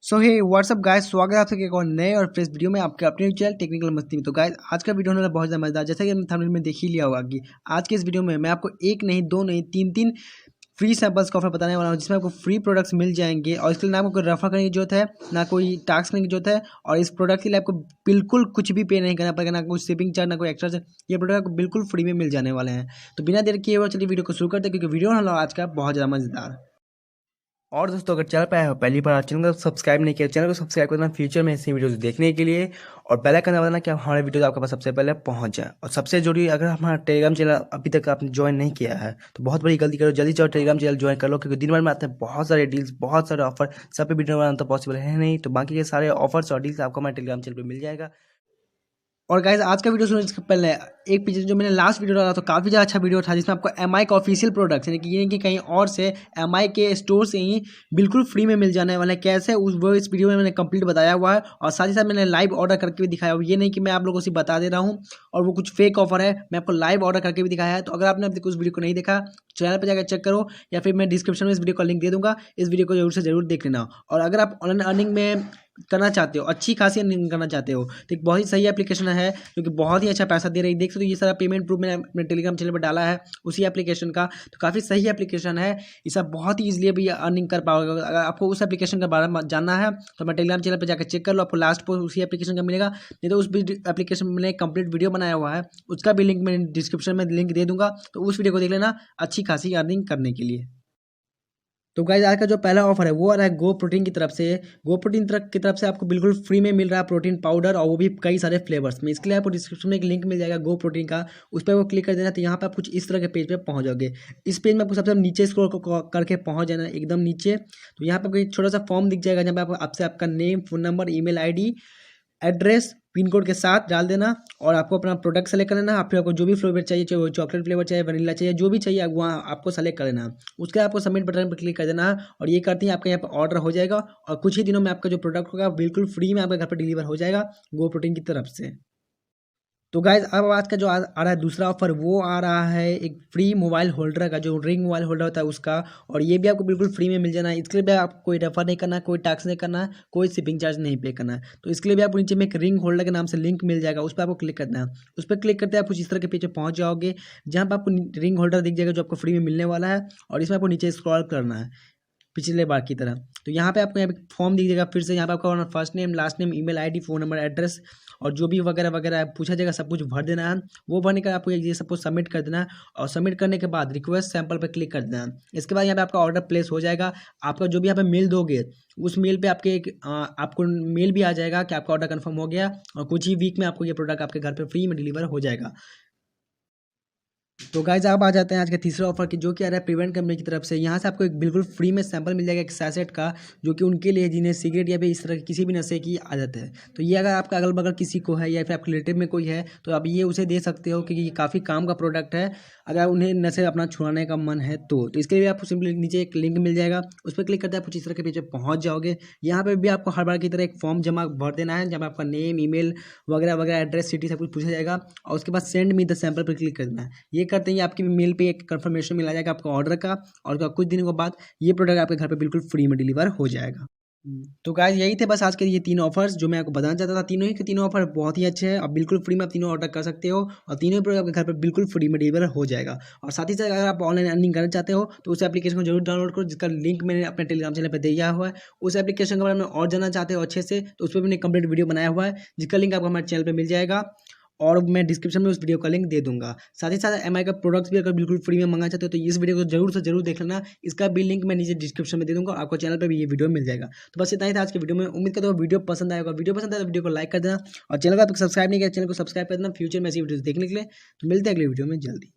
सो हे WhatsApp guys, स्वागत है आप सबके एक और नए और फ्रेश वीडियो में आपके अपने चैनल टेक्निकल मस्ती में। तो गाइस आज का वीडियो होने वाला बहुत ज़्यादा मजेदार। जैसा कि थंबनेल में देख ही लिया होगा कि आज के इस वीडियो में मैं आपको एक नहीं, दो नहीं, तीन फ्री सैंपल्स का ऑफर बताने वाला हूँ, जिसमें आपको फ्री प्रोडक्ट्स मिल जाएंगे और इसके लिए ना आपको कोई रेफर करने की जरूरत है, ना कोई टैक्स करने की जरूरत है। और इस प्रोडक्ट के लिए आपको बिल्कुल कुछ भी पे नहीं करना पड़ेगा, ना कोई शिपिंग चार्ज, ना कोई एक्स्ट्रा चार्ज। ये प्रोडक्ट आपको बिल्कुल फ्री में मिल जाने वाले हैं। तो बिना देर किए हुए चलिए वीडियो को शुरू करते हैं, क्योंकि वीडियो होने वाला आज का बहुत ज़्यादा मजेदार। और दोस्तों, अगर चैनल पर आए हो पहली बार, चैनल को सब्सक्राइब नहीं किया, चैनल को सब्सक्राइब करना फ्यूचर में ऐसी वीडियोस देखने के लिए, और बेल आइकन दबाना कि हमारे वीडियो आपके पास सबसे पहले पहुंच जाए। और सबसे जरूरी, अगर हमारा टेलीग्राम चैनल अभी तक आपने ज्वाइन नहीं किया है तो बहुत बड़ी गलती करो, जल्दी जाओ टेलीग्राम चैनल ज्वाइन कर लो, क्योंकि दिन भर में आते हैं बहुत सारे डील्स, बहुत सारे ऑफर। सब पे वीडियो बनाना तो पॉसिबल है नहीं, तो बाकी के सारे ऑफर्स और डील्स आपको हमारे टेलीग्राम चैनल पर मिल जाएगा। और गाइज आज का वीडियो सुनने से पहले एक पीछे जो मैंने लास्ट वीडियो डाला तो काफ़ी ज़्यादा अच्छा वीडियो था, जिसमें आपको एमआई का ऑफिशियल प्रोडक्ट्स यानी कि ये कि कहीं और से एमआई के स्टोर से ही बिल्कुल फ्री में मिल जाने वाला है। कैसे वो इस वीडियो में मैंने कंप्लीट बताया हुआ है, और साथ ही साथ मैंने लाइव ऑर्डर करके भी दिखाया हुआ है। ये नहीं कि मैं आप लोगों को बता दे रहा हूँ और वो कुछ फेक ऑफर है, मैं आपको लाइव ऑर्डर करके भी दिखाया है। तो अगर आपने अभी तक उस वीडियो को नहीं देखा, चैनल पर जाकर चेक करो, या फिर मैं डिस्क्रिप्शन में इस वीडियो का लिंक दे दूंगा, इस वीडियो को जरूर से जरूर देख लेना। और अगर आप ऑनलाइन अर्निंग में करना चाहते हो, अच्छी खासी अर्निंग करना चाहते हो, तो एक बहुत ही सही एप्लीकेशन है जो कि बहुत ही अच्छा पैसा दे रही है। देख सकते हो ये सारा पेमेंट प्रूफ मैंने अपने टेलीग्राम चैनल पर डाला है उसी एप्लीकेशन का। तो काफ़ी सही एप्लीकेशन है, इसे बहुत ही ईजिली भी अर्निंग कर पाओगे। अगर आपको उस एप्लीकेशन के बारे में जानना है तो मैं टेलीग्राम चैनल पर जाकर चेक कर लो, आपको लास्ट पोस्ट उसी एप्लीकेशन का मिलेगा। नहीं तो उस एप्लीकेशन में मैंने कंप्लीट वीडियो बनाया हुआ है, उसका भी लिंक मैं डिस्क्रिप्शन में लिंक दे दूंगा, तो उस वीडियो को देख लेना अच्छी खासी अर्निंग करने के लिए। तो गाइज आज का जो पहला ऑफर है वो आ रहा है गो प्रोटीन की तरफ से। गो प्रोटीन की तरफ से आपको बिल्कुल फ्री में मिल रहा है प्रोटीन पाउडर, और वो भी कई सारे फ्लेवर्स में। इसके लिए आपको डिस्क्रिप्शन में एक लिंक मिल जाएगा गो प्रोटीन का, उस पर वो क्लिक कर देना। तो यहाँ पे आप कुछ इस तरह के पेज पे पहुंच जाओगे। इस पेज में आपको सबसे नीचे स्क्रॉल करके पहुंच जाना एकदम नीचे। तो यहाँ पे आपको एक छोटा सा फॉर्म दिख जाएगा, जहाँ पे आपसे आपका name, phone number, email ID, address, pin code के साथ डाल देना, और आपको अपना प्रोडक्ट सेलेक्ट कर लेना। फिर आपको जो भी फ्लेवर चाहिए, चाहे वो चॉकलेट फ्लेवर चाहिए, वनीला चाहिए, जो भी चाहिए वहाँ आपको सेलेक्ट कर लेना। उसके आपको सबमिट बटन पर क्लिक कर देना, और ये करते ही आपका यहाँ पर ऑर्डर हो जाएगा, और कुछ ही दिनों में आपका जो प्रोडक्ट होगा बिल्कुल फ्री में आपके घर पर डिलीवर हो जाएगा गो प्रोटीन की तरफ से। तो गाइज अब आज का जो आ रहा है दूसरा ऑफर, वो आ रहा है एक फ्री मोबाइल होल्डर का, जो रिंग मोबाइल होल्डर होता है उसका। और ये भी आपको बिल्कुल फ्री में मिल जाना है। इसके लिए भी आपको कोई रेफर नहीं करना है, कोई टैक्स नहीं करना है, कोई शिपिंग चार्ज नहीं पे करना है। तो इसके लिए भी आपको नीचे में एक रिंग होल्डर के नाम से लिंक मिल जाएगा, उस पर आपको क्लिक करना है। उस पर क्लिक करते आप कुछ इस तरह के पेज पे पहुंच जाओगे, जहाँ पर आपको रिंग होल्डर दिख जाएगा जो आपको फ्री में मिलने वाला है। और इसमें आपको नीचे स्क्रॉल करना है पिछले बार की तरह। तो यहाँ पे आपको यहाँ पे फॉर्म दिख जाएगा, फिर से यहाँ पे आपका first name, last name, email ID, phone number, address, और जो भी वगैरह वगैरह पूछा जाएगा सब कुछ भर देना है। वो भरने का आपको ये सब कुछ सबमिट कर देना है, और सबमिट करने के बाद रिक्वेस्ट सैंपल पे क्लिक कर देना है। इसके बाद यहाँ पे आपका ऑर्डर प्लेस हो जाएगा। आपका जो भी यहाँ पे मेल दोगे, उस मेल पे आपके आपको मेल भी आ जाएगा कि आपका ऑर्डर कन्फर्म हो गया, और कुछ ही वीक में आपको ये प्रोडक्ट आपके घर पर फ्री में डिलीवर हो जाएगा। तो गाइज आप आ जाते हैं आज के तीसरे ऑफर की, जो कि आ रहा है प्रिवेंट कंपनी की तरफ से। यहाँ से आपको एक बिल्कुल फ्री में सैंपल मिल जाएगा एक सैचेट का, जो कि उनके लिए जिन्हें सिगरेट या फिर इस तरह की किसी भी नशे की आदत है। तो ये अगर आपका अगल बगल किसी को है, या फिर आपके रिलेटिव में कोई है, तो आप ये उसे दे सकते हो, क्योंकि ये काफ़ी काम का प्रोडक्ट है अगर उन्हें नशे अपना छुड़ाने का मन है तो। इसके लिए आपको सिंपली नीचे एक लिंक मिल जाएगा, उस पर क्लिक करते हैं आप कुछ इस तरह के पेज पर पहुँच जाओगे। यहाँ पर भी आपको हर बार की तरह एक फॉर्म जमा भर देना है, जहाँ आपका नेम, ईमेल वगैरह वगैरह, एड्रेस, सिटी सब कुछ पूछा जाएगा, और उसके बाद सेंड मी द सैंपल पर क्लिक करना है। ये करते ही आपकी मेल पे एक कंफर्मेशन मिला जाएगा आपको ऑर्डर का, और कुछ दिनों के बाद ये प्रोडक्ट आपके घर पे बिल्कुल फ्री में डिलीवर हो जाएगा। तो गाइस यही थे बस आज के ये तीन ऑफर्स जो मैं आपको बताना चाहता था। तीनों ही के तीनों ऑफर बहुत ही अच्छे हैं, अब बिल्कुल फ्री में आप तीनों ऑर्डर कर सकते हो, और तीनों प्रोडक्ट आपके घर पे बिल्कुल फ्री में डिलीवर हो जाएगा। और साथ ही साथ अगर आप ऑनलाइन अर्निंग करना चाहते हो तो उस एप्लीकेशन को जरूर डाउनलोड करो, जिसका लिंक मैंने अपने टेलीग्राम चैनल पर दिया हुआ है। उस एप्लीकेशन के बारे में और जानना चाहते हो अच्छे से, तो उस पर मैंने कंप्लीट वीडियो बनाया हुआ है, जिसका लिंक आपको हमारे चैनल पर मिल जाएगा, और मैं डिस्क्रिप्शन में उस वीडियो का लिंक दे दूंगा। साथ ही साथ एमआई का प्रोडक्ट्स भी अगर बिल्कुल फ्री में मंगाना चाहते हो तो इस वीडियो को जरूर से जरूर देख लेना, इसका भी लिंक मैं नीचे डिस्क्रिप्शन में दे दूंगा, आपको चैनल पे भी ये वीडियो मिल जाएगा। तो बस इतना ही था आज की वीडियो में। उम्मीद करता हूँ वीडियो पसंद आएगा। वीडियो पसंद आए तो वीडियो को लाइक कर देना, और चैनल को आप सब्सक्राइब नहीं किया, चैनल को सब्सक्राइब कर देना फ्यूचर में ऐसी वीडियो देखने के लिए। तो मिलते हैं अगली वीडियो में जल्दी।